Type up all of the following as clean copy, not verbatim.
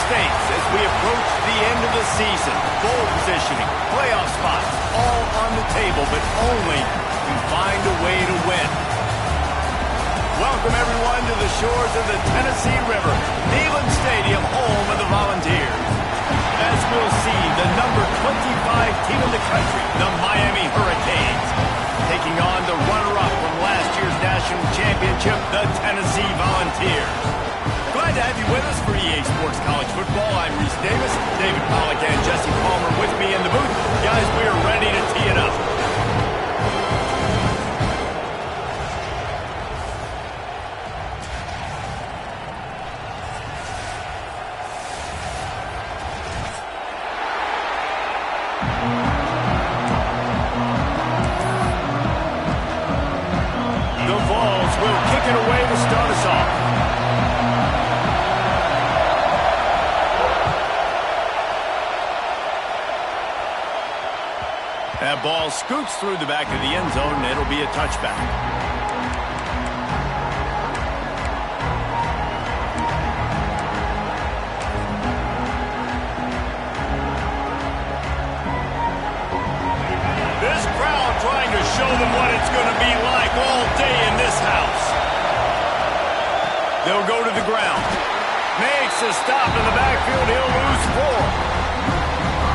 stakes as we approach the end of the season. Bowl positioning, playoff spots, all on the table, but only to find a way to win. Welcome, everyone, to the shores of the Tennessee River, Neyland Stadium, home of the Volunteers. As we'll see, the number 25 team in the country, the Miami Hurricanes, taking on the runner-up from last year's national championship, the Tennessee Volunteers. Glad to have you with us for EA Sports College Football. I'm Reese Davis, David Pollack and Jesse Palmer with me in the booth. Guys, we are ready to tee it up. The Vols will kick it away to start us off. That ball scoots through the back of the end zone, and it'll be a touchback. This crowd trying to show them what it's going to be like all day in this house. They'll go to the ground. Makes a stop in the backfield. He'll lose 4.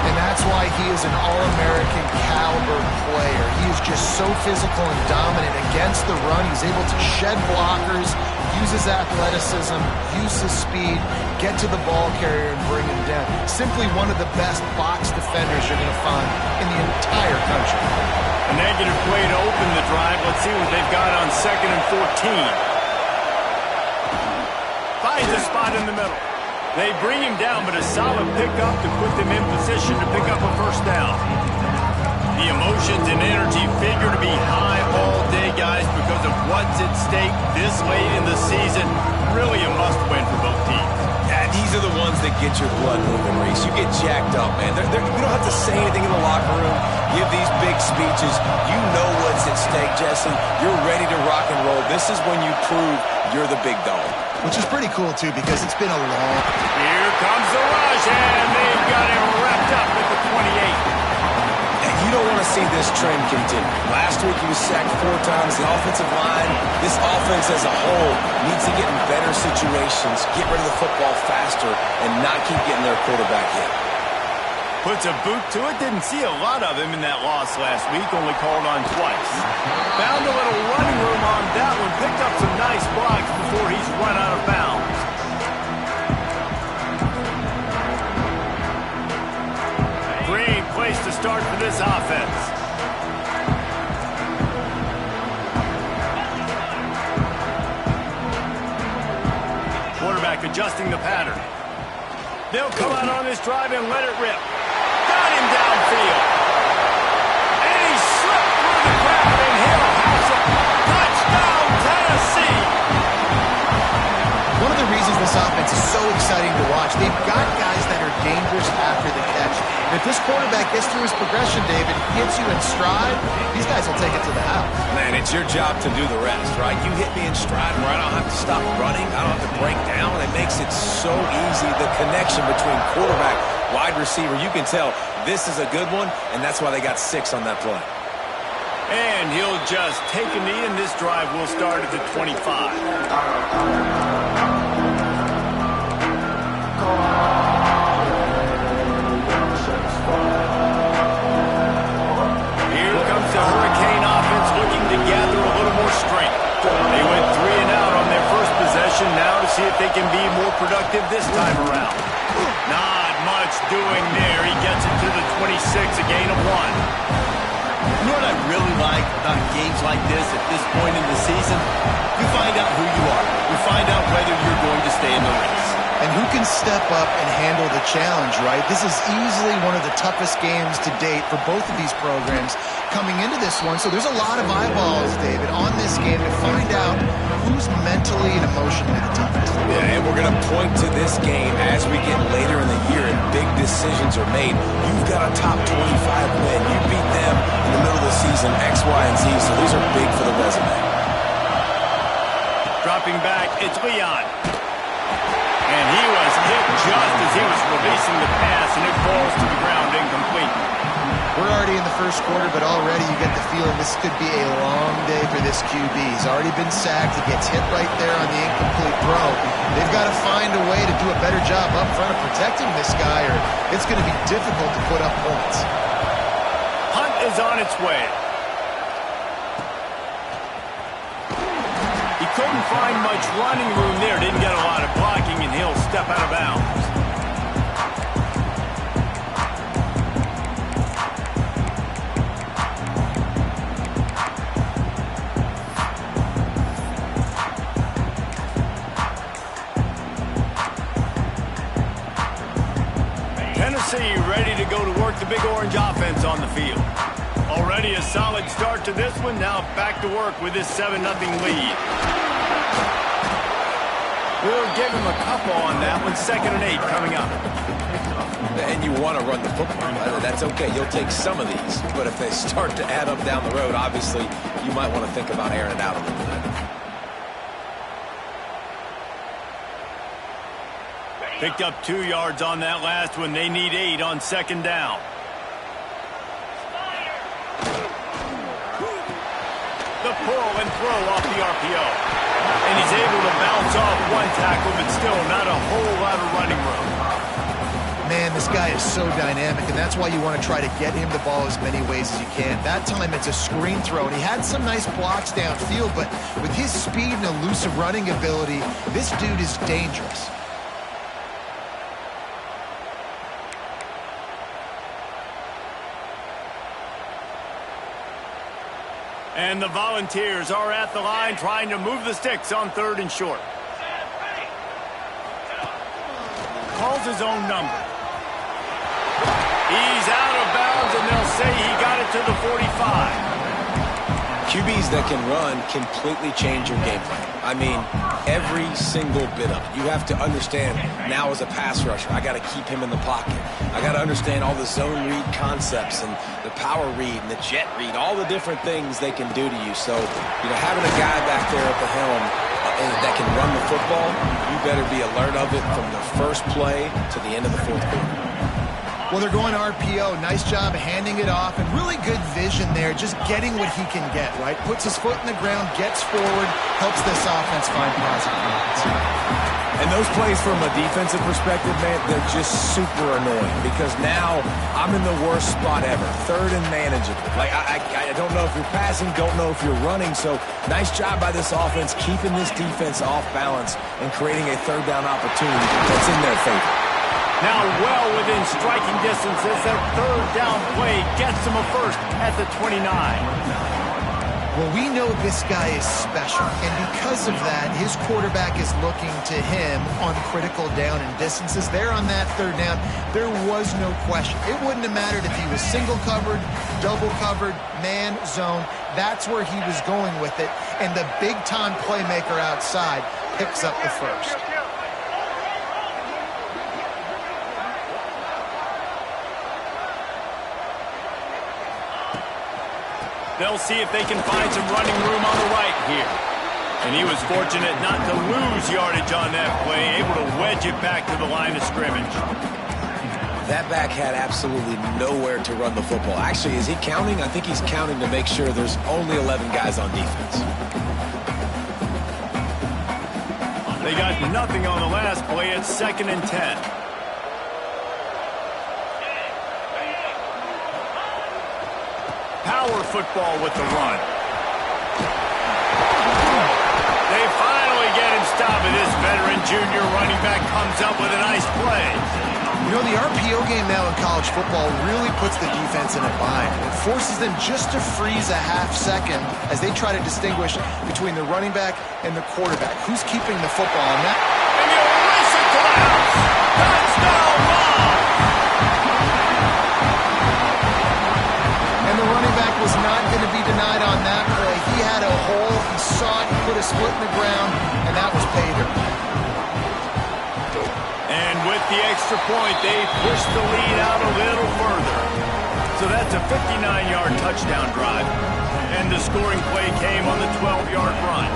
And that's why he is an All-American caliber player. He is just so physical and dominant against the run. He's able to shed blockers, use his athleticism, use his speed, get to the ball carrier and bring him down. Simply one of the best box defenders you're going to find in the entire country. A negative play to open the drive. Let's see what they've got on 2nd and 14. Finds a spot in the middle. They bring him down, but a solid pickup to put them in position to pick up a first down. The emotions and energy figure to be high all day, guys, because of what's at stake this late in the season. Really a must-win for both teams. Yeah, these are the ones that get your blood moving, Reese. You get jacked up, man. You don't have to say anything in the locker room. Give these big speeches. You know what's at stake, Jesse. You're ready to rock and roll. This is when you prove you're the big dog. Which is pretty cool, too, because it's been a long... Here comes the rush, and they've got him wrapped up at the 28. And you don't want to see this trend continue. Last week he was sacked 4 times. The offensive line, this offense as a whole, needs to get in better situations, get rid of the football faster, and not keep getting their quarterback hit. Puts a boot to it. Didn't see a lot of him in that loss last week. Only called on twice. Found a little running room on that one. Picked up some nice blocks before he's run out of bounds. Great place to start for this offense. Quarterback adjusting the pattern. They'll come out on this drive and let it rip. Got him downfield. And he slipped through the crowd, and he'll house it. Touchdown, Tennessee! One of the reasons this offense is so exciting to watch, they've got guys that are dangerous after the catch. And if this quarterback gets through his progression, David, hits you in stride, these guys will take it to the house. Man, it's your job to do the rest, right? You hit me in stride where I don't have to stop running. I don't have to break down. It makes it so easy. The connection between quarterback, wide receiver, you can tell this is a good one, and that's why they got 6 on that play. And he'll just take a knee, and this drive will start at the 25. Here comes the Hurricane offense looking to gather a little more strength. They went 3 and out on their first possession. Now to see if they can be more productive this time around. Not much doing there. He gets it to the 26, a gain of 1. You know what I really like about games like this at this point in the season? You find out who you are. You find out whether you're going to stay in the race. And who can step up and handle the challenge, right? This is easily one of the toughest games to date for both of these programs coming into this one. So there's a lot of eyeballs, David, on this game to find out who's mentally and emotionally the toughest. Yeah, and we're going to point to this game as we get later in the year and big decisions are made. You've got a top 25 win. You beat them in the middle of the season, X, Y, and Z, so these are big for the resume. Dropping back, it's Leon. And he was hit just as he was releasing the pass, and it falls to the ground incomplete. We're already in the first quarter, but already you get the feeling this could be a long day for this QB. He's already been sacked. He gets hit right there on the incomplete throw. They've got to find a way to do a better job up front of protecting this guy, or it's going to be difficult to put up points. Punt is on its way. He couldn't find much running room there. Didn't get a lot of blocking, and he'll step out of bounds. Tennessee ready to go to work the Big Orange offense on the field. Already a solid start to this one. Now back to work with this 7-0 lead. We'll give him a couple on that one. 2nd and 8 coming up. And you want to run the football. That's okay. You'll take some of these. But if they start to add up down the road, obviously, you might want to think about airing it out a little bit. Picked up 2 yards on that last one. They need 8 on 2nd down. The pull and throw off the RPO. And he's able to bounce off one tackle, but still not a whole lot of running room. Man, this guy is so dynamic, and that's why you want to try to get him the ball as many ways as you can. That time it's a screen throw, and he had some nice blocks downfield, but with his speed and elusive running ability, this dude is dangerous. And the Volunteers are at the line trying to move the sticks on 3rd and short. Calls his own number. He's out of bounds, and they'll say he got it to the 45. QBs that can run completely change your game plan. I mean, every single bit of it. You have to understand now as a pass rusher, I got to keep him in the pocket. I got to understand all the zone read concepts and the power read and the jet read, all the different things they can do to you. So, having a guy back there at the helm that can run the football, you better be alert of it from the first play to the end of the 4th quarter. Well, they're going RPO. Nice job handing it off, and really good vision there, just getting what he can get, right? Puts his foot in the ground, gets forward, helps this offense find positive points. And those plays from a defensive perspective, man, they're just super annoying because now I'm in the worst spot ever. 3rd and manageable. Like, I don't know if you're passing, don't know if you're running. So nice job by this offense keeping this defense off balance and creating a 3rd down opportunity that's in their favor. Now well within striking distance as that 3rd down play gets him a first at the 29. Well, we know this guy is special, and because of that, his quarterback is looking to him on critical down and distances. There on that 3rd down, there was no question. It wouldn't have mattered if he was single covered, double covered, man, zone. That's where he was going with it, and the big-time playmaker outside picks up the first. They'll see if they can find some running room on the right here. And he was fortunate not to lose yardage on that play, able to wedge it back to the line of scrimmage. That back had absolutely nowhere to run the football. Actually, is he counting? I think he's counting to make sure there's only 11 guys on defense. They got nothing on the last play. It's 2nd and 10. Power football with the run. They finally get him stopped, and this veteran junior running back comes up with a nice play. The RPO game now in college football really puts the defense in a bind. It forces them just to freeze a half second as they try to distinguish between the running back and the quarterback. Who's keeping the football on that? And he'll race it to the house. Touchdown, Rob! And the running back was not going to be denied on that play. He had a hole, he saw it, he put his foot in the ground, and that was pay dirt. And with the extra point, they push the lead out a little further. So that's a 59-yard touchdown drive. And the scoring play came on the 12-yard run.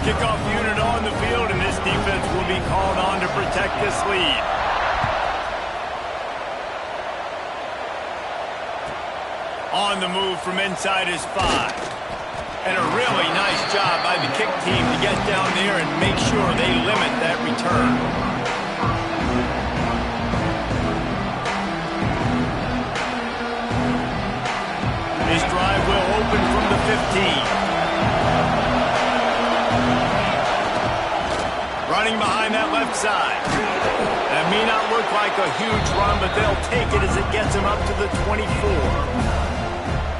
Kickoff unit on the field, and this defense will be called on to protect this lead. On the move from inside his 5. And a really nice job by the kick team to get down there and make sure they limit that return. This drive will open from the 15. Running behind that left side. That may not look like a huge run, but they'll take it as it gets them up to the 24.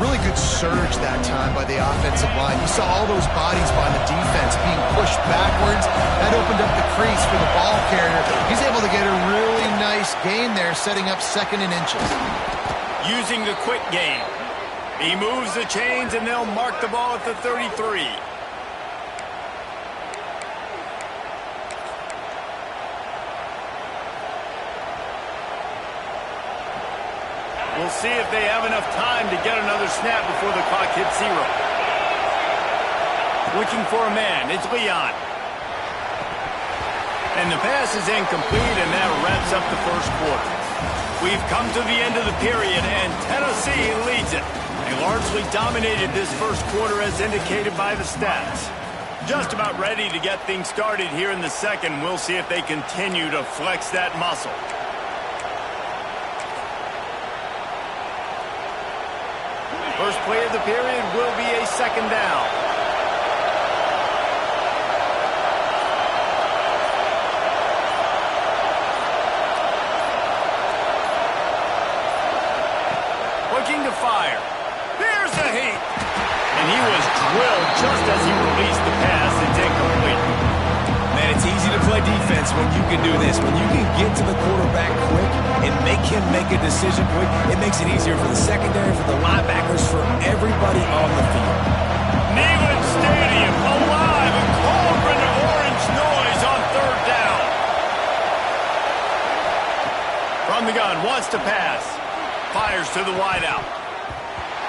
Really good surge that time by the offensive line. You saw all those bodies by the defense being pushed backwards. That opened up the crease for the ball carrier. He's able to get a really nice gain there, setting up 2nd and inches. Using the quick game. He moves the chains, and they'll mark the ball at the 33. We'll see if they have enough time to get another snap before the clock hits 0. Looking for a man. It's Leon. And the pass is incomplete, and that wraps up the first quarter. We've come to the end of the period, and Tennessee leads it. They largely dominated this first quarter as indicated by the stats. Just about ready to get things started here in the second. We'll see if they continue to flex that muscle. First play of the period will be a 2nd down. Looking to fire. Here's the heat. And he was drilled just as he released the pass. It's incomplete. Man, it's easy to play defense when you can do this. When you can get to the quarterback quick and make him make a decision quick, it makes it easier for the secondary, for the linebackers, for everybody on the field. Neyland Stadium alive, a cauldron of orange noise on 3rd down. From the gun, wants to pass. Fires to the wideout.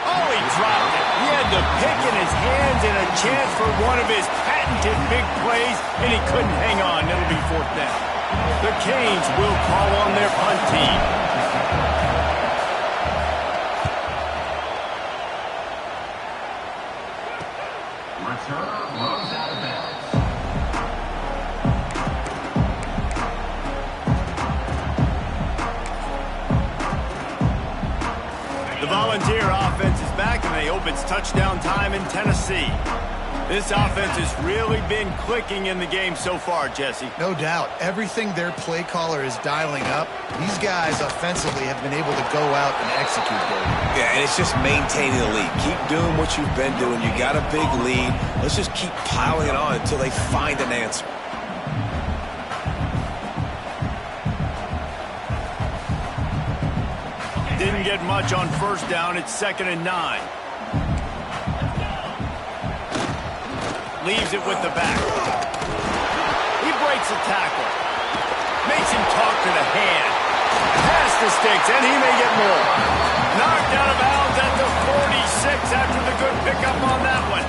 Oh, he dropped it. He had the pick in his hands and a chance for one of his patented big plays, and he couldn't hang on. It'll be 4th down. The Canes will call on their punt team. Return runs out of bounds. The Volunteer offense is back, and they hope it's touchdown time in Tennessee. This offense has really been clicking in the game so far, Jesse. No doubt. Everything their play caller is dialing up, these guys offensively have been able to go out and execute there. Yeah, and it's just maintaining the lead. Keep doing what you've been doing. You got a big lead. Let's just keep piling it on until they find an answer. Didn't get much on 1st down. It's 2nd and 9. Leaves it with the back. He breaks a tackle. Makes him talk to the hand. Past the sticks, and he may get more. Knocked out of bounds at the 46 after the good pickup on that one.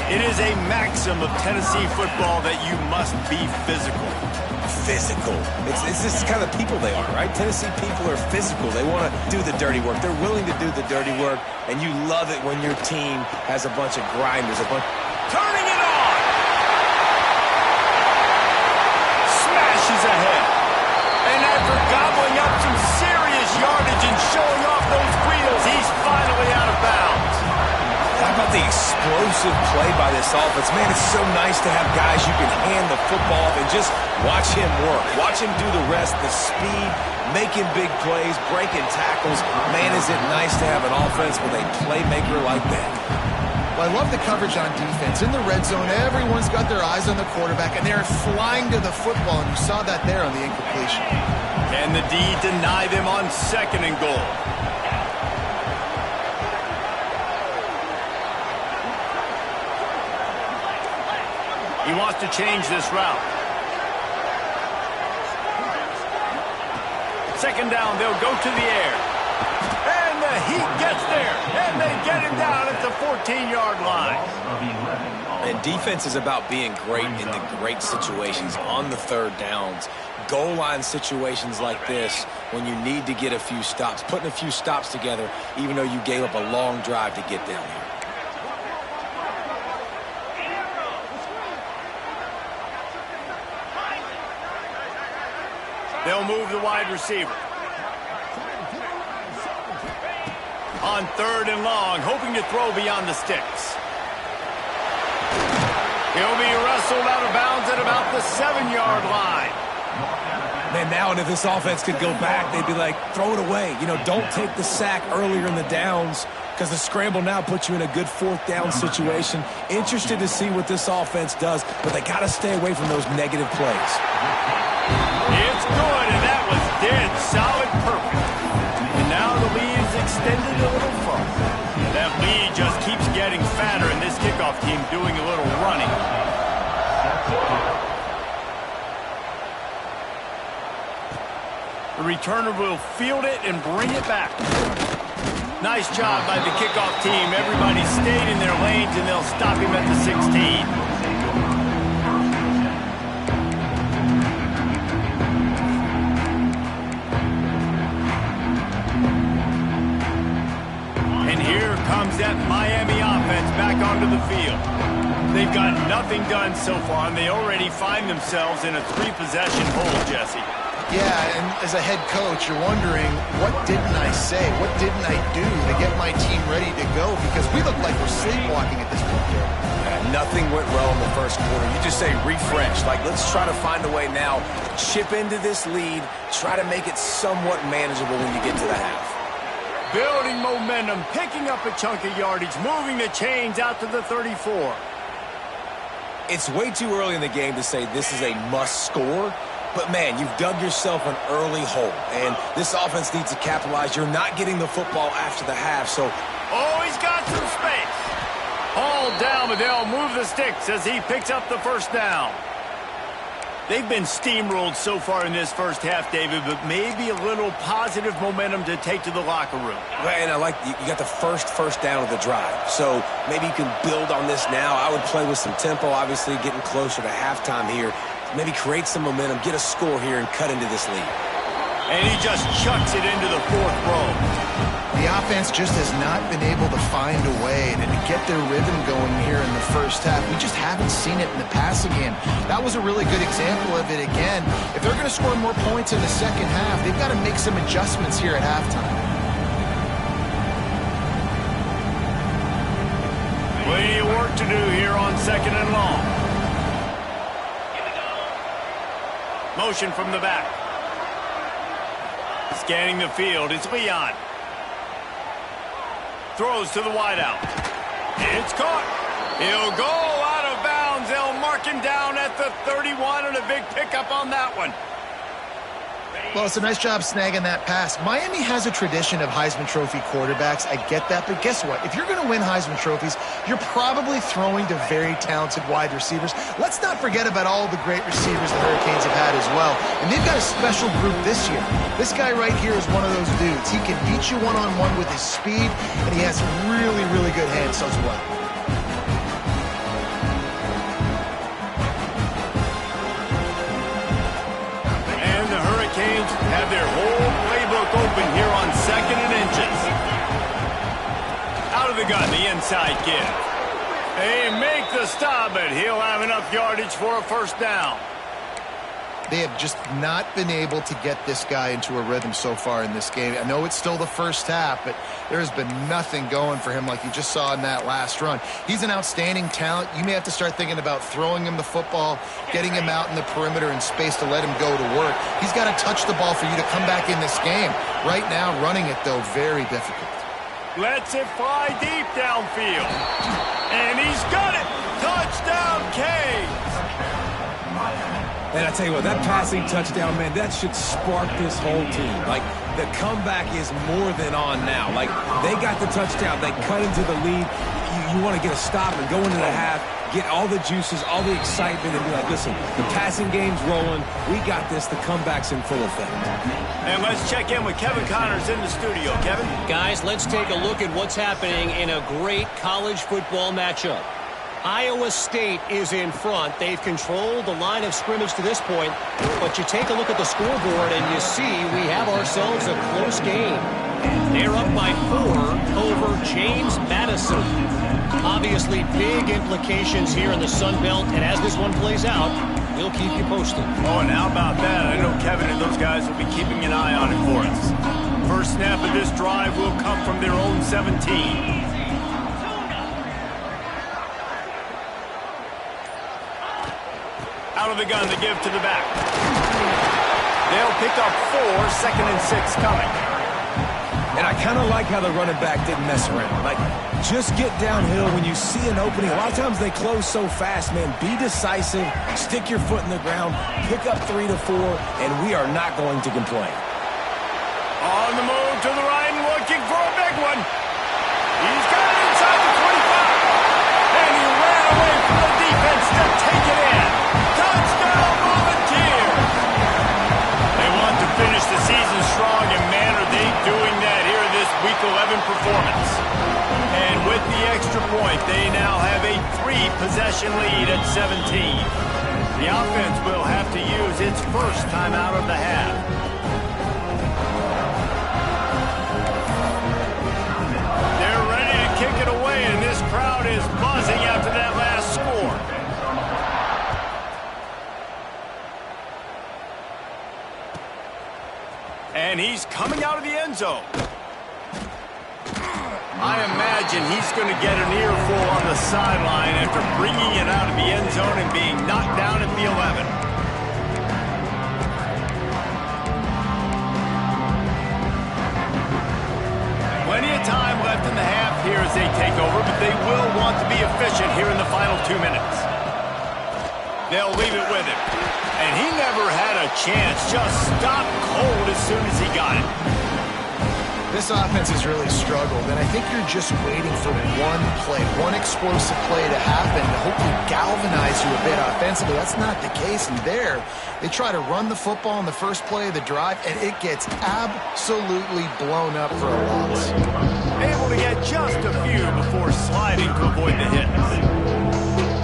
It is a maxim of Tennessee football that you must be physical. Physical. It's this kind of people they are, right? Tennessee people are physical. They want to do the dirty work. They're willing to do the dirty work, and you love it when your team has a bunch of grinders, Turning it on! Smashes ahead. And after gobbling up some serious yardage and showing off those wheels, he's finally out of bounds. Talk about the explosive play by this offense. Man, it's so nice to have guys you can hand the football off and just watch him work. Watch him do the rest, the speed, making big plays, breaking tackles. Man, is it nice to have an offense with a playmaker like that. Well, I love the coverage on defense. In the red zone, everyone's got their eyes on the quarterback, and they're flying to the football, and you saw that there on the incompletion. Can the D deny them on 2nd and goal? He wants to change this route. 2nd down, they'll go to the air. And the Heat gets there, and they get him down at the 14-yard line. And And defense is about being great in the great situations, on the third downs, goal line situations like this, when you need to get a few stops, putting a few stops together, even though you gave up a long drive to get down here. They'll move the wide receiver. On 3rd and long, hoping to throw beyond the sticks. He'll be wrestled out of bounds at about the 7-yard line. Man, now and if this offense could go back, they'd be like, throw it away. You know, don't take the sack earlier in the downs, because the scramble now puts you in a good 4th down situation. Interested to see what this offense does, but they got to stay away from those negative plays. It's good, and that was dead solid perfect. And now the lead is extended a little further. That lead just keeps getting fatter, and this kickoff team doing a little running. The returner will field it and bring it back. Nice job by the kickoff team. Everybody stayed in their lanes, and they'll stop him at the 16. Comes that Miami offense back onto the field. They've got nothing done so far, and they already find themselves in a 3-possession hole, Jesse. Yeah, and as a head coach, you're wondering, what didn't I say? What didn't I do to get my team ready to go? Because we look like we're sleepwalking at this point here. Nothing went well in the first quarter. You just say refresh. Like, let's try to find a way now. Chip into this lead. Try to make it somewhat manageable when you get to the half. Building momentum, picking up a chunk of yardage, moving the chains out to the 34. It's way too early in the game to say this is a must score, but man, you've dug yourself an early hole, and this offense needs to capitalize. You're not getting the football after the half, so... Oh, he's got some space. Hauled down, but they'll move the sticks as he picks up the 1st down. They've been steamrolled so far in this first half, David, but maybe a little positive momentum to take to the locker room. Well, and I like you got the first down of the drive, so maybe you can build on this now. I would play with some tempo, obviously getting closer to halftime here. Maybe create some momentum, get a score here, and cut into this lead. And he just chucks it into the 4th row. The offense just has not been able to find a way to get their rhythm going here in the first half. We just haven't seen it in the passing game. That was a really good example of it again. If they're going to score more points in the second half, they've got to make some adjustments here at halftime. Plenty of work to do here on 2nd and long. Motion from the back. Scanning the field, it's Leon. Throws to the wideout. It's caught. He'll go out of bounds. They'll mark him down at the 31, and a big pickup on that one. Well, it's a nice job snagging that pass. Miami has a tradition of Heisman Trophy quarterbacks. I get that, but guess what? If you're going to win Heisman Trophies, you're probably throwing to very talented wide receivers. Let's not forget about all the great receivers the Hurricanes have had as well. And they've got a special group this year. This guy right here is one of those dudes. He can beat you one-on-one with his speed, and he has really, really good hands as well. Have their whole playbook open here on 2nd and inches. Out of the gun, the inside give. They make the stop, but he'll have enough yardage for a 1st down. They have just not been able to get this guy into a rhythm so far in this game. I know it's still the first half, but there's been nothing going for him like you just saw in that last run. He's an outstanding talent. You may have to start thinking about throwing him the football, getting him out in the perimeter in space to let him go to work. He's got to touch the ball for you to come back in this game. Right now, running it, though, very difficult. Lets it fly deep downfield. And he's got it. Touchdown, Canes. And I tell you what, that passing touchdown, man, that should spark this whole team. Like, the comeback is more than on now. Like, they got the touchdown. They cut into the lead. You want to get a stop and go into the half, get all the juices, all the excitement, and be like, listen, the passing game's rolling. We got this. The comeback's in full effect. And let's check in with Kevin Connors in the studio. Kevin? Guys, let's take a look at what's happening in a great college football matchup. Iowa State is in front. They've controlled the line of scrimmage to this point, but you take a look at the scoreboard and you see we have ourselves a close game. They're up by 4 over James Madison. Obviously, big implications here in the Sun Belt, and as this one plays out, we'll keep you posted. Oh, and how about that? I know Kevin and those guys will be keeping an eye on it for us. First snap of this drive will come from their own 17. Out of the gun to give to the back. They'll pick up 4, 2nd and 6 coming. And I kind of like how the running back didn't mess around. Like, just get downhill when you see an opening. A lot of times they close so fast, man. Be decisive, stick your foot in the ground, pick up 3 to 4, and we are not going to complain. On the move to the right and looking for a big one. He's got it inside the 25. And he ran away from the defense to take it in. Touchdown, Volunteers! They want to finish the season strong, and man, are they doing that here in this Week 11 performance. And with the extra point, they now have a 3-possession lead at 17. The offense will have to use its first timeout of the half. They're ready to kick it away, and this crowd is buzzing after that last score. And he's coming out of the end zone. I imagine he's going to get an earful on the sideline after bringing it out of the end zone and being knocked down at the 11. Plenty of time left in the half here as they take over, but they will want to be efficient here in the final 2 minutes. They'll leave it with him. And he never had a chance, just stopped cold as soon as he got it. This offense has really struggled, and I think you're just waiting for one play, one explosive play to happen to hopefully galvanize you a bit offensively. That's not the case, and there, they try to run the football on the first play of the drive, and it gets absolutely blown up for a loss. Able to get just a few before sliding to avoid the hit.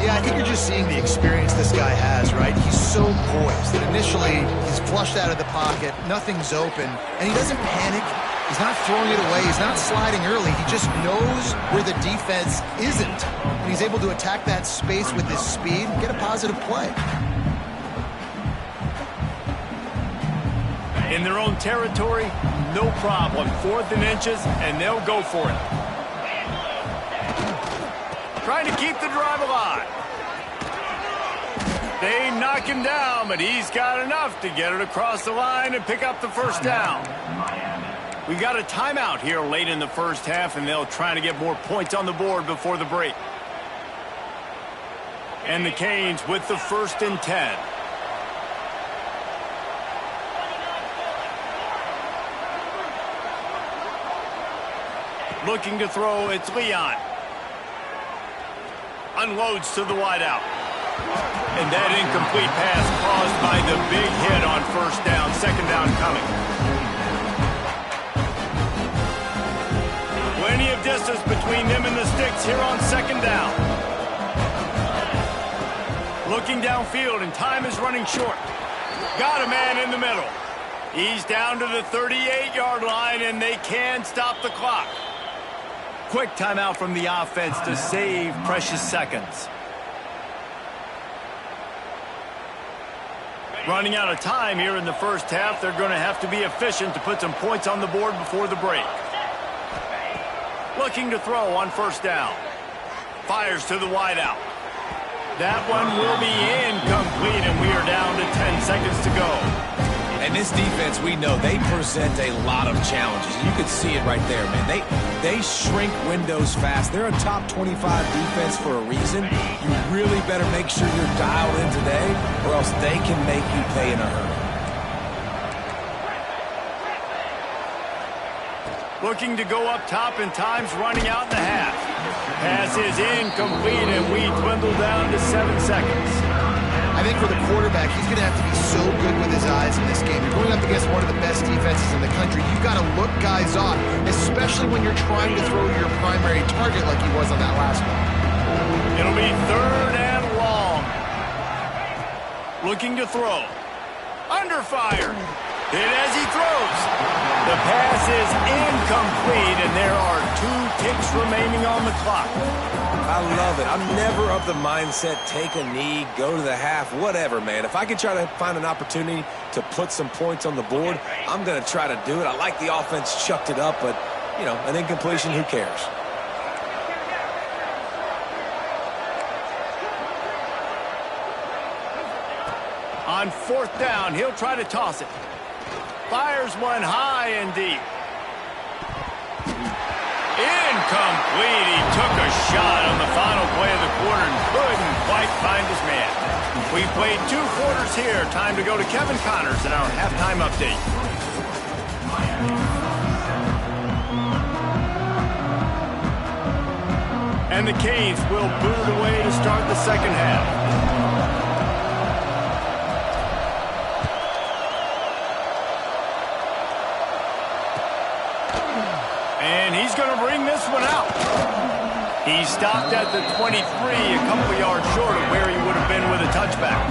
Yeah, I think you're just seeing the experience this guy has, right? He's so poised that initially he's flushed out of the pocket, nothing's open, and he doesn't panic. He's not throwing it away. He's not sliding early. He just knows where the defense isn't, and he's able to attack that space with his speed and get a positive play. In their own territory, no problem. 4th and inches, and they'll go for it. Trying to keep the drive alive. They knock him down, but he's got enough to get it across the line and pick up the first down. We got a timeout here late in the first half, and they'll try to get more points on the board before the break. And the Canes with the 1st and 10. Looking to throw, it's Leon. Unloads to the wideout. And that incomplete pass caused by the big hit on first down. 2nd down coming. Plenty of distance between them and the sticks here on 2nd down. Looking downfield, and time is running short. Got a man in the middle. He's down to the 38-yard line, and they can stop the clock. Quick timeout from the offense to save precious seconds. Running out of time here in the first half. They're going to have to be efficient to put some points on the board before the break. Looking to throw on first down. Fires to the wideout. That one will be incomplete, and we are down to 10 seconds to go. And this defense, we know, they present a lot of challenges. You can see it right there, man. They shrink windows fast. They're a top 25 defense for a reason. You really better make sure you're dialed in today, or else they can make you pay in a hurry. Looking to go up top, and time's running out in the half. Pass is incomplete, and we dwindle down to 7 seconds. I think for the quarterback, he's going to have to be so good with his eyes in this game. You're going up against one of the best defenses in the country. You've got to look guys off, especially when you're trying to throw to your primary target like he was on that last one. It'll be 3rd and long. Looking to throw. Under fire. Hit as he throws. The pass is incomplete, and there are 2 ticks remaining on the clock. I love it. I'm never of the mindset, take a knee, go to the half, whatever, man. If I can try to find an opportunity to put some points on the board, I'm going to try to do it. I like the offense chucked it up, but, you know, an incompletion, who cares? On 4th down, he'll try to toss it. Fires one high and deep. Incomplete. He took a shot on the final play of the quarter and couldn't quite find his man. We played 2 quarters here. Time to go to Kevin Connors in our halftime update. And the Canes will boot it away to start the second half. And he's going to bring this one out. He stopped at the 23, a couple of yards short of where he would have been with a touchback.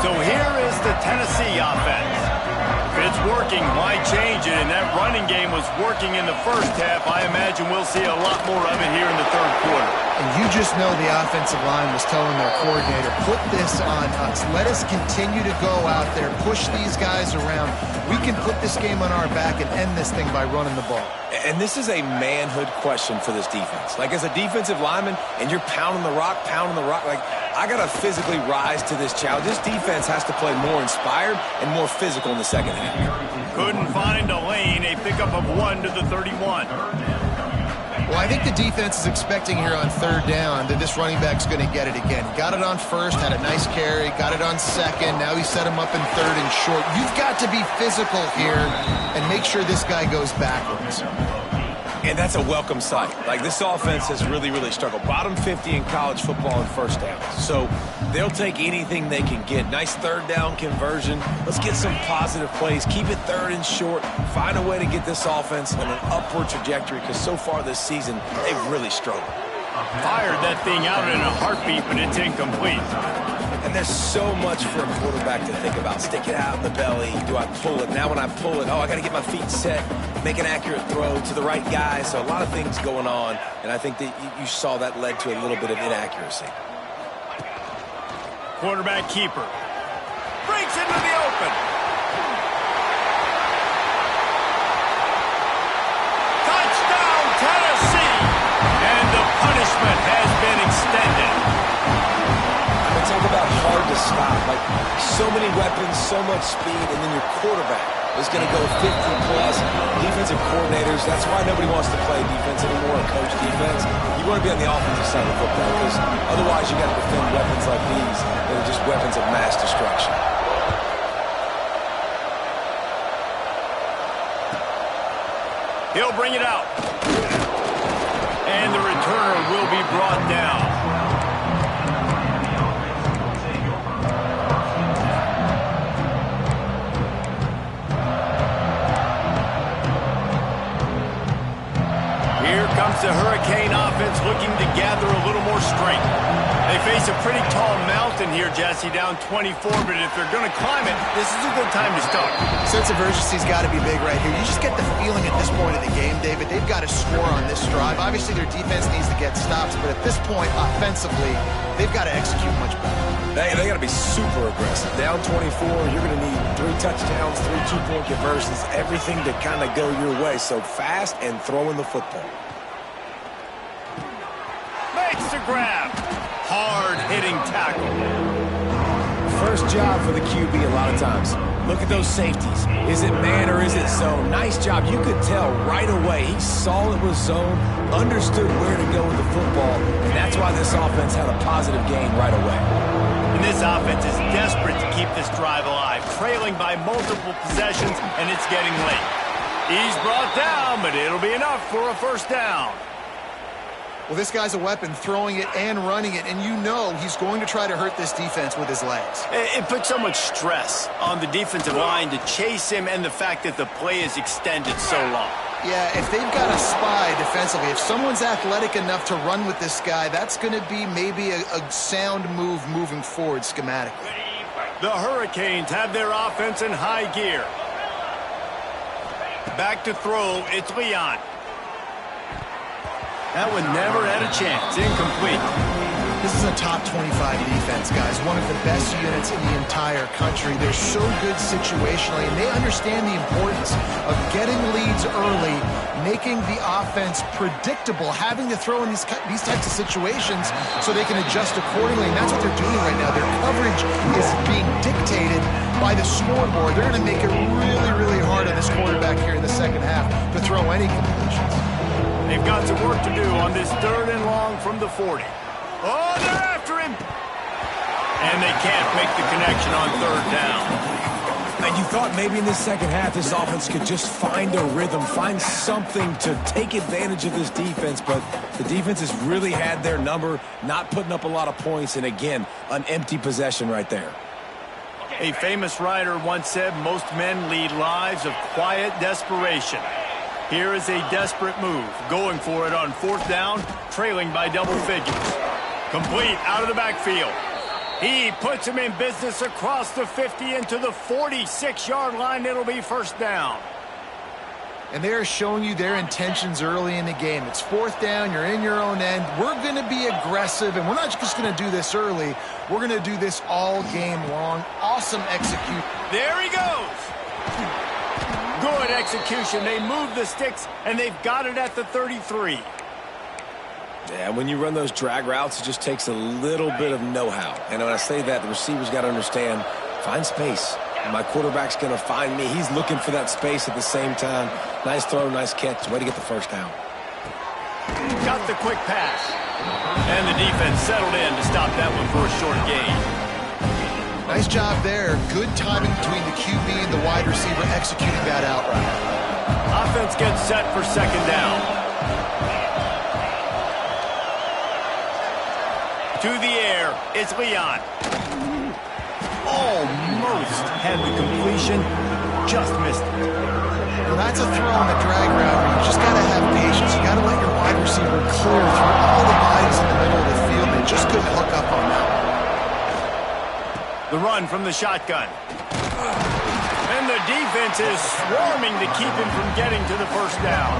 So here is the Tennessee offense. If it's working, why change it? And that running game was working in the first half. I imagine we'll see a lot more of it here in the 3rd quarter. And you just know the offensive line was telling their coordinator, put this on us. Let us continue to go out there, push these guys around. We can put this game on our back and end this thing by running the ball. And this is a manhood question for this defense. Like, as a defensive lineman, and you're pounding the rock, like, I got to physically rise to this challenge. This defense has to play more inspired and more physical in the second half. Couldn't find a lane, a pickup of 1 to the 31. Well, I think the defense is expecting here on 3rd down that this running back's going to get it again. Got it on 1st, had a nice carry, got it on 2nd. Now he set him up in 3rd and short. You've got to be physical here and make sure this guy goes backwards. And that's a welcome sight. Like, this offense has really, really struggled. Bottom 50 in college football in first downs. So they'll take anything they can get. Nice 3rd down conversion. Let's get some positive plays. Keep it 3rd and short. Find a way to get this offense on an upward trajectory, because so far this season, they've really struggled. Fired that thing out in a heartbeat, but it's incomplete. And there's so much for a quarterback to think about. Stick it out in the belly. Do I pull it? Now when I pull it, I got to get my feet set, make an accurate throw to the right guy. So a lot of things going on, and I think that you saw that led to a little bit of inaccuracy. Quarterback keeper. Breaks into the open. Touchdown, Tennessee! And the punishment has been extended. Talk about hard to stop. Like, so many weapons, so much speed, and then your quarterback is going to go 50-plus. Defensive coordinators, that's why nobody wants to play defense anymore or coach defense. You want to be on the offensive side of football, because otherwise you got to defend weapons like these that are just weapons of mass destruction. He'll bring it out. And the returner will be brought down. Here comes the Hurricane offense looking to gather a little more strength. They face a pretty tall mountain here, Jesse, down 24, but if they're going to climb it, this is a good time to start. Sense of urgency's got to be big right here. You just get the feeling at this point of the game, David, they've got to score on this drive. Obviously, their defense needs to get stops, but at this point, offensively, they've got to execute much better. They got to be super aggressive. Down 24, you're going to need 3 touchdowns, 3 two-point conversions, everything to kind of go your way. So fast and throwing the football. Makes the grab. Hard-hitting tackle. First job for the QB a lot of times. Look at those safeties. Is it man or is it zone? Nice job. You could tell right away. He saw it was zone, understood where to go with the football, and that's why this offense had a positive gain right away. And this offense is desperate to keep this drive alive, trailing by multiple possessions, and it's getting late. He's brought down, but it'll be enough for a first down. Well, this guy's a weapon, throwing it and running it, and you know he's going to try to hurt this defense with his legs. It puts so much stress on the defensive line to chase him, and the fact that the play is extended so long. Yeah, if they've got a spy defensively, if someone's athletic enough to run with this guy, that's going to be maybe a sound move moving forward schematically. The Hurricanes have their offense in high gear. Back to throw, it's Leon. That one never had a chance. Incomplete. This is a top 25 defense, guys. One of the best units in the entire country. They're so good situationally, and they understand the importance of getting leads early, making the offense predictable, having to throw in these types of situations so they can adjust accordingly. And that's what they're doing right now. Their coverage is being dictated by the scoreboard. They're going to make it really, really hard on this quarterback here in the second half to throw any completions. They've got some work to do on this 3rd and long from the 40. Oh, they're after him. And they can't make the connection on 3rd down. And you thought maybe in this second half this offense could just find a rhythm, find something to take advantage of this defense, but the defense has really had their number, not putting up a lot of points, and again, an empty possession right there. A famous writer once said most men lead lives of quiet desperation. Here is a desperate move, going for it on 4th down, trailing by double figures. Complete out of the backfield. He puts him in business across the 50 into the 46-yard line. It'll be 1st down. And they are showing you their intentions early in the game. It's 4th down, you're in your own end. We're going to be aggressive, and we're not just going to do this early. We're going to do this all game long. Awesome execution. There he goes. Good execution. They move the sticks, and they've got it at the 33. Yeah, when you run those drag routes, it just takes a little bit of know-how. And when I say that, the receiver's got to understand, find space. And my quarterback's going to find me. He's looking for that space at the same time. Nice throw, nice catch. Way to get the 1st down. Got the quick pass. And the defense settled in to stop that one for a short gain. Nice job there. Good timing between the QB and the wide receiver executing that out right. Offense gets set for 2nd down. To the air, it's Leon. Almost had the completion, just missed it. Well, that's a throw on the drag route. You just got to have patience. You got to let your wide receiver clear through all the bodies in the middle of the field. They just couldn't hook up on that one. The run from the shotgun. And the defense is swarming to keep him from getting to the 1st down.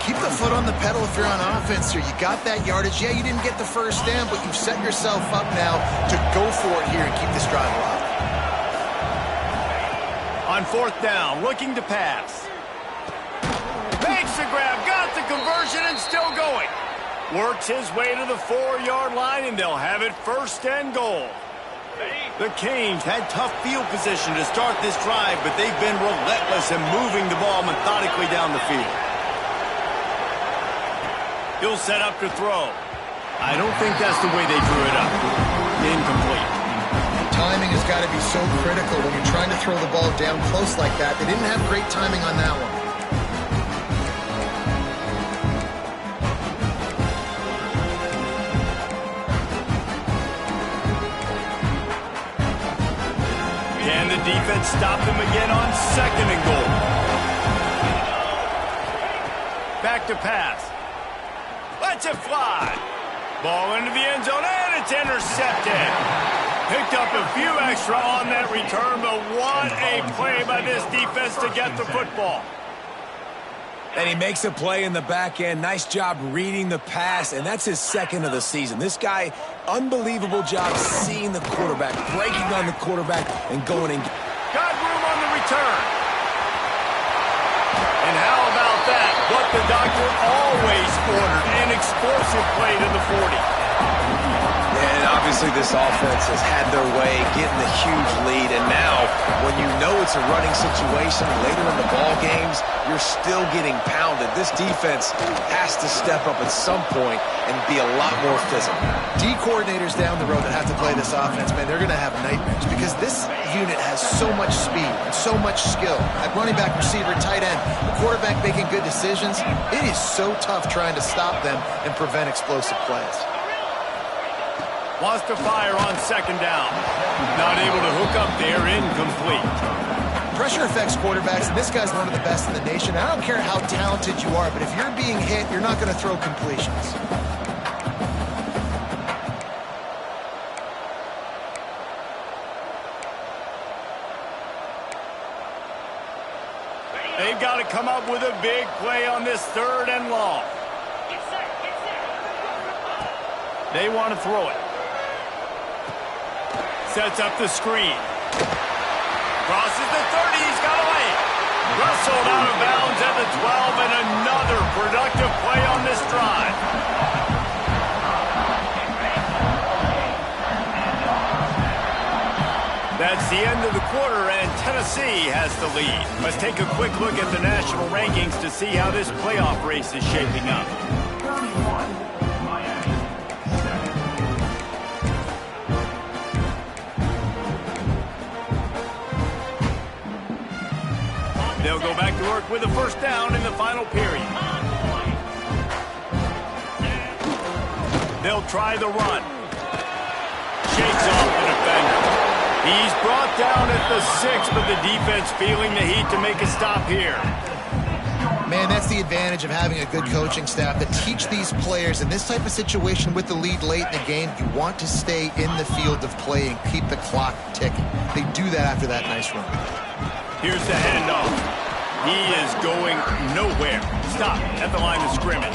Keep the foot on the pedal if you're on offense here. You got that yardage. Yeah, you didn't get the 1st down, but you've set yourself up now to go for it here and keep this drive alive. On 4th down, looking to pass. Makes the grab, got the conversion, and still going. Works his way to the 4-yard line, and they'll have it 1st and goal. The Canes had tough field position to start this drive, but they've been relentless in moving the ball methodically down the field. He'll set up to throw. I don't think that's the way they drew it up. Incomplete. Timing has got to be so critical when you're trying to throw the ball down close like that. They didn't have great timing on that one. Can the defense stop them again on 2nd and goal? Back to pass. Lets it fly. Ball into the end zone, and it's intercepted. Picked up a few extra on that return, but what a play by this defense to get the football. And he makes a play in the back end. Nice job reading the pass, and that's his 2nd of the season. This guy, unbelievable job seeing the quarterback, breaking on the quarterback, and going in. Got room on the return. And how about that? What the doctor always ordered, an explosive play to the 40. And obviously this offense has had their way, getting the huge lead, and now when you know it's a running situation later in the ball games, you're still getting pounded. This defense has to step up at some point and be a lot more physical. D coordinators down the road that have to play this offense, man, they're going to have nightmares because this unit has so much speed and so much skill. At running back, receiver, tight end, the quarterback making good decisions, it is so tough trying to stop them and prevent explosive plays. Wants to fire on 2nd down. Not able to hook up there, incomplete. Pressure affects quarterbacks, and this guy's one of the best in the nation. I don't care how talented you are, but if you're being hit, you're not going to throw completions. They've got to come up with a big play on this 3rd and long. They want to throw it. Sets up the screen. Crosses the 30. He's got away. Wrestled out of bounds at the 12, and another productive play on this drive. That's the end of the quarter, and Tennessee has the lead. Let's take a quick look at the national rankings to see how this playoff race is shaping up. They'll go back to work with a 1st down in the final period. They'll try the run. Shakes off the defender. He's brought down at the 6, but the defense feeling the heat to make a stop here. Man, that's the advantage of having a good coaching staff that teach these players in this type of situation with the lead late in the game, you want to stay in the field of play and keep the clock ticking. They do that after that nice run. Here's the handoff. He is going nowhere. Stop at the line of scrimmage.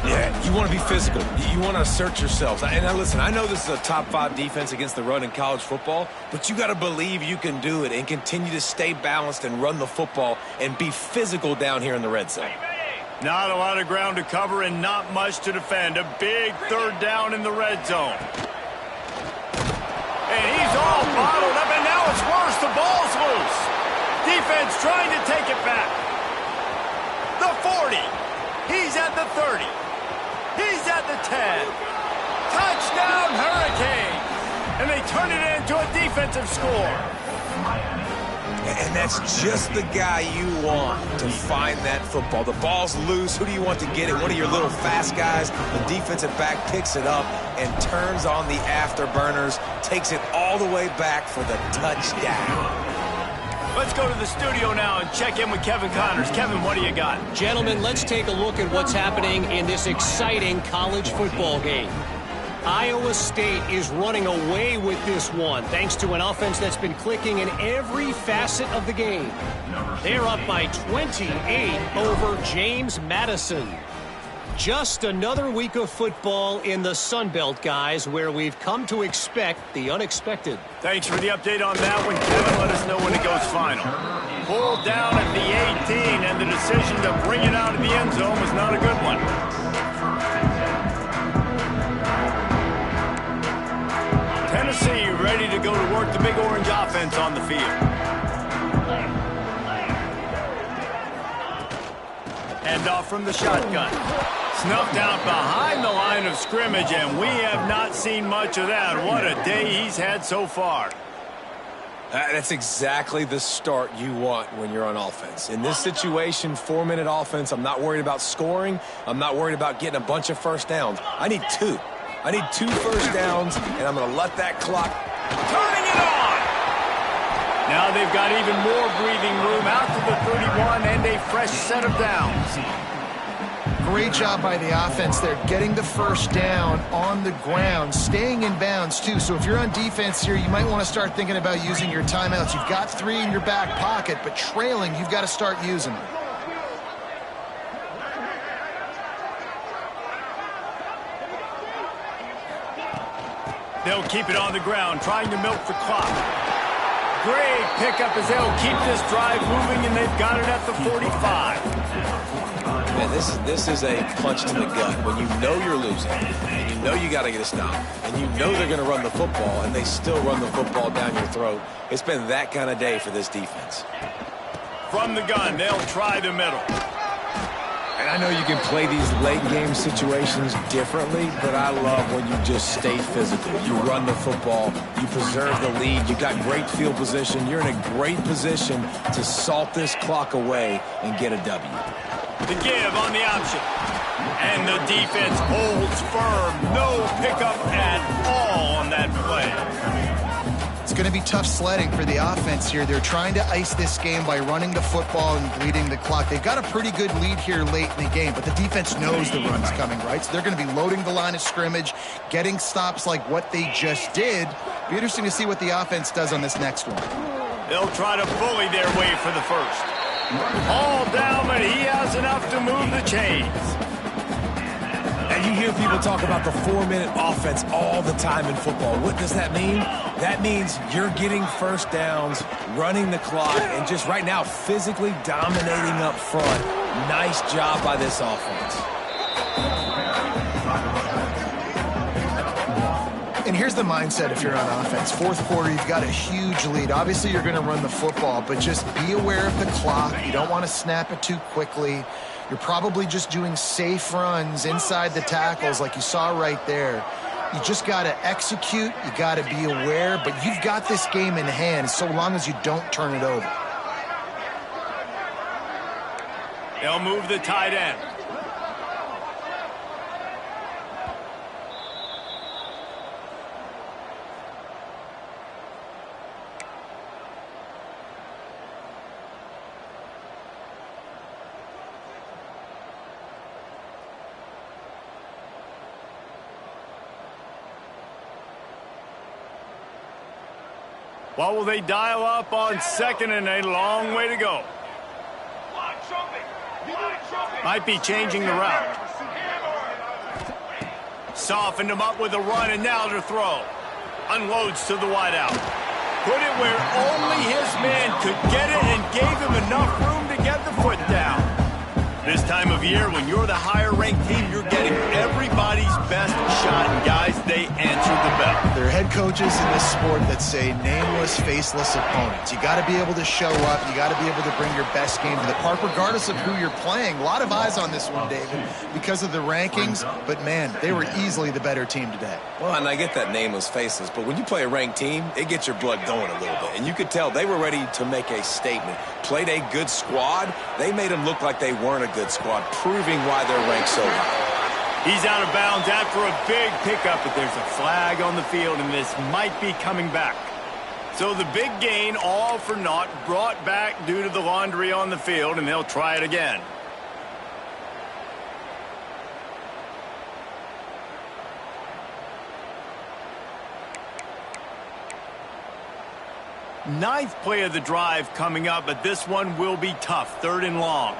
Yeah, you want to be physical. You want to assert yourselves. And now listen, I know this is a top 5 defense against the run in college football, but you got to believe you can do it and continue to stay balanced and run the football and be physical down here in the red zone. Not a lot of ground to cover and not much to defend. A big 3rd down in the red zone. And he's all bottled up, and now it's worse. The ball's loose. Defense trying to take it back. The 40. He's at the 30. He's at the 10. Touchdown, Hurricanes! And they turn it into a defensive score. And that's just the guy you want to find that football. The ball's loose. Who do you want to get it? One of your little fast guys. The defensive back picks it up and turns on the afterburners, takes it all the way back for the touchdown. Let's go to the studio now and check in with Kevin Connors. Kevin, what do you got? Gentlemen, let's take a look at what's happening in this exciting college football game. Iowa State is running away with this one, thanks to an offense that's been clicking in every facet of the game. They're up by 28 over James Madison. Just another week of football in the Sun Belt, guys, where we've come to expect the unexpected. Thanks for the update on that one, Kevin. Let us know when it goes final. Pulled down at the 18, and the decision to bring it out of the end zone was not a good one. Tennessee ready to go to work the Big Orange offense on the field. Hand off from the shotgun. Snuffed out behind the line of scrimmage, and we have not seen much of that. What a day he's had so far. That's exactly the start you want when you're on offense. In this situation, 4-minute offense, I'm not worried about scoring. I'm not worried about getting a bunch of 1st downs. I need 2. I need 2 1st downs, and I'm going to let that clock. Turning it on! Now they've got even more breathing room out to the 31 and a fresh set of downs. Great job by the offense there, getting the 1st down on the ground, staying in bounds too. So if you're on defense here, you might want to start thinking about using your timeouts. You've got 3 in your back pocket, but trailing, you've got to start using them. They'll keep it on the ground, trying to milk the clock. Great pickup as they'll keep this drive moving, and they've got it at the 45. Man, this is a punch to the gut. When you know you're losing, and you know you got to get a stop, and you know they're going to run the football, and they still run the football down your throat. It's been that kind of day for this defense. From the gun, they'll try the middle. And I know you can play these late game situations differently, but I love when you just stay physical. You run the football, you preserve the lead, you got great field position, you're in a great position to salt this clock away and get a W. The give on the option. And the defense holds firm. No pickup at all on that play. it's going to be tough sledding for the offense here. They're trying to ice this game by running the football and bleeding the clock. They've got a pretty good lead here late in the game, but the defense knows the run's coming, right? So they're going to be loading the line of scrimmage, getting stops like what they just did. Be interesting to see what the offense does on this next one. They'll try to bully their way for the first. All down, but he has enough to move the chains. And you hear people talk about the 4-minute offense all the time in football. What does that mean? That means you're getting first downs, running the clock, and just right now physically dominating up front. Nice job by this offense. And here's the mindset if you're on offense. Fourth quarter, you've got a huge lead. Obviously, you're going to run the football, but just be aware of the clock. You don't want to snap it too quickly. You're probably just doing safe runs inside the tackles like you saw right there. You just got to execute. You got to be aware, but you've got this game in hand so long as you don't turn it over. They'll move the tight end. What will they dial up on second and a long way to go? Might be changing the route. Softened him up with a run and now to throw. Unloads to the wideout. Put it where only his man could get it and gave him enough room to get the foot down. This time of year, when you're the higher-ranked team, you're getting everybody's best shot, and guys, they answer the bell. There are head coaches in this sport that say nameless, faceless opponents. You got to be able to show up. You got to be able to bring your best game to the park, regardless of who you're playing. A lot of eyes on this one, David, because of the rankings. But, man, they were easily the better team today. Well, and I get that nameless, faceless, but when you play a ranked team, it gets your blood going a little bit. And you could tell they were ready to make a statement. Played a good squad. They made them look like they weren't a good squad, proving why they're ranked so high. He's out of bounds after a big pickup, but there's a flag on the field, and this might be coming back. So the big gain, all for naught, brought back due to the laundry on the field, and they'll try it again. Ninth play of the drive coming up, but this one will be tough. Third and long.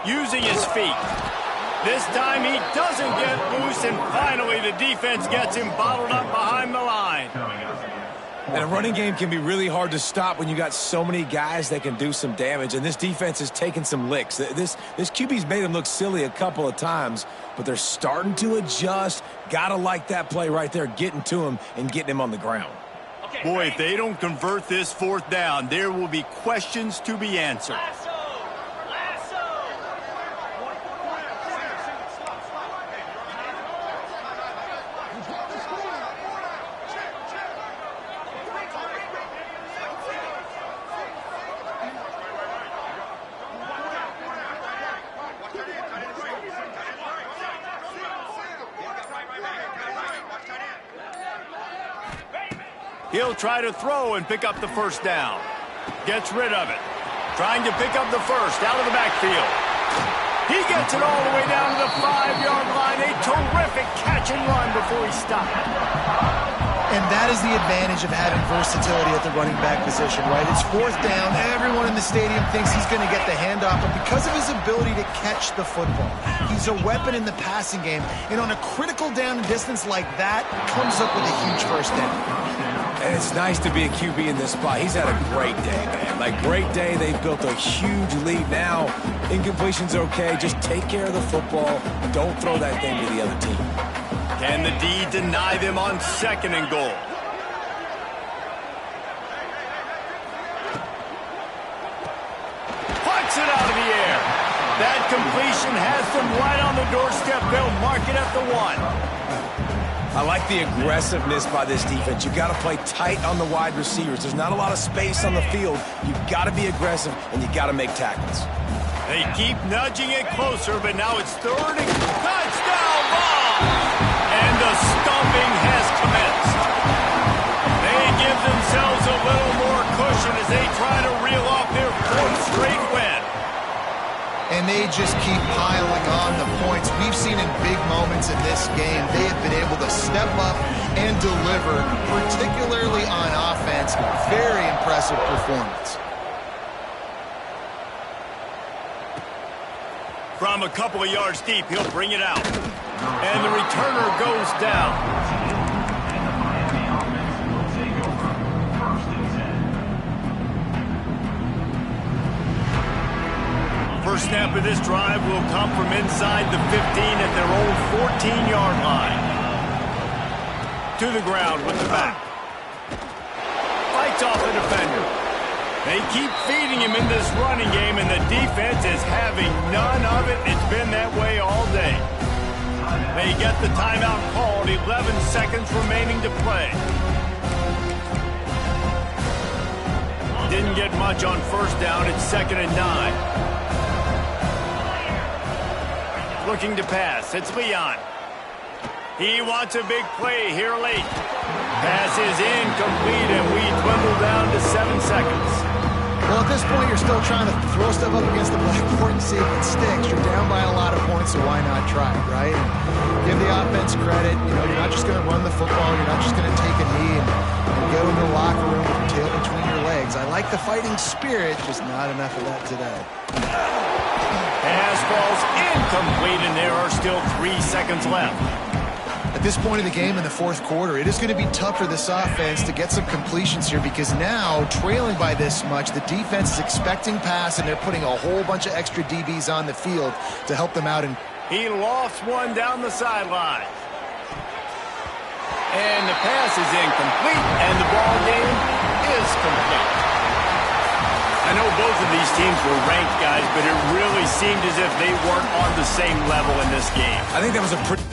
Using his feet. This time he doesn't get loose, and finally the defense gets him bottled up behind the line. And a running game can be really hard to stop when you got so many guys that can do some damage, and this defense is taking some licks. This QB's made them look silly a couple of times, but they're starting to adjust. Gotta like that play right there, getting to him and getting him on the ground. Boy, if they don't convert this fourth down, there will be questions to be answered. He'll try to throw and pick up the first down. Gets rid of it. Trying to pick up the first out of the backfield. He gets it all the way down to the 5-yard line. A terrific catch and run before he stopped. And that is the advantage of having versatility at the running back position, right? It's fourth down. Everyone in the stadium thinks he's going to get the handoff, but because of his ability to catch the football, he's a weapon in the passing game. And on a critical down and distance like that, comes up with a huge first down. And it's nice to be a QB in this spot. He's had a great day, man. Like, great day. They've built a huge lead now. Incompletion's okay. Just take care of the football. Don't throw that thing to the other team. Can the D deny them on second and goal? Puts it out of the air. That completion has them right on the doorstep. They'll mark it at the 1. I like the aggressiveness by this defense. You've got to play tight on the wide receivers. There's not a lot of space on the field. You've got to be aggressive, and you've got to make tackles. They keep nudging it closer, but now it's third and touchdown ball! And the stomping has commenced. They give themselves a little more cushion as they try to reel off their fourth straight win. And they just keep piling on the points. We've seen in big moments in this game, they have been able to step up and deliver, particularly on offense. Very impressive performance. From a couple of yards deep, he'll bring it out. And the returner goes down. And the Miami offense will take over 1st and 10. First snap of this drive will come from inside the 15 at their own 14-yard line. To the ground with the back. Fights off the defender. They keep feeding him in this running game, and the defense is having none of it. It's been that way all day. They get the timeout called, 11 seconds remaining to play. Didn't get much on first down. It's 2nd and 9. Looking to pass. It's Leon. He wants a big play here late. Pass is incomplete, and we dwindle down to 7 seconds. Well, at this point, you're still trying to throw stuff up against the blackboard and see if it sticks. You're down by a lot of points, so why not try it, right? And give the offense credit. You know, you're not just going to run the football. You're not just going to take a knee and go into the locker room with your tail between your legs. I like the fighting spirit, just not enough of that today. Pass falls incomplete, and there are still 3 seconds left. At this point in the game in the fourth quarter, it is going to be tough for this offense to get some completions here because now, trailing by this much, the defense is expecting pass, and they're putting a whole bunch of extra DBs on the field to help them out. And he lofts one down the sideline. And the pass is incomplete, and the ball game is complete. I know both of these teams were ranked, guys, but it really seemed as if they weren't on the same level in this game. I think that was a pretty...